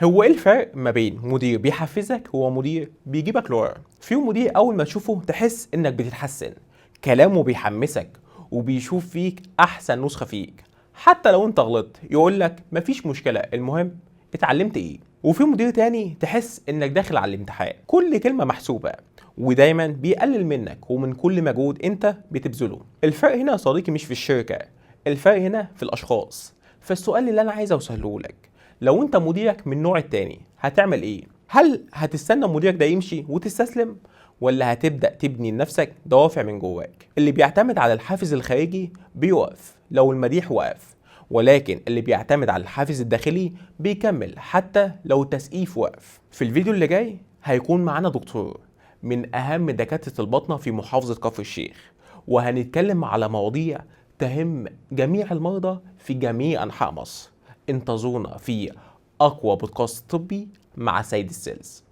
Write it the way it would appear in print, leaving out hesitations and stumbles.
هو ايه الفرق ما بين مدير بيحفزك ومدير بيجيبك لورا؟ في مدير اول ما تشوفه تحس انك بتتحسن، كلامه بيحمسك وبيشوف فيك احسن نسخة فيك، حتى لو انت غلطت يقولك مفيش مشكلة، المهم اتعلمت ايه. وفي مدير تاني تحس انك داخل على الامتحان، كل كلمة محسوبة ودايما بيقلل منك ومن كل مجهود انت بتبذله. الفرق هنا يا صديقي مش في الشركة، الفرق هنا في الاشخاص. فالسؤال اللي انا عايز اوصله لك، لو انت مديرك من النوع التاني هتعمل ايه؟ هل هتستنى مديرك ده يمشي وتستسلم، ولا هتبدأ تبني لنفسك دوافع من جواك؟ اللي بيعتمد على الحافز الخارجي بيوقف لو المديح وقف، ولكن اللي بيعتمد على الحافز الداخلي بيكمل حتى لو التسقيف وقف. في الفيديو اللي جاي هيكون معانا دكتور من أهم دكاترة الباطنة في محافظة كفر الشيخ، وهنتكلم على مواضيع تهم جميع المرضى في جميع أنحاء مصر. انتظرونا في أقوى بودكاست طبي مع سيد السيلز.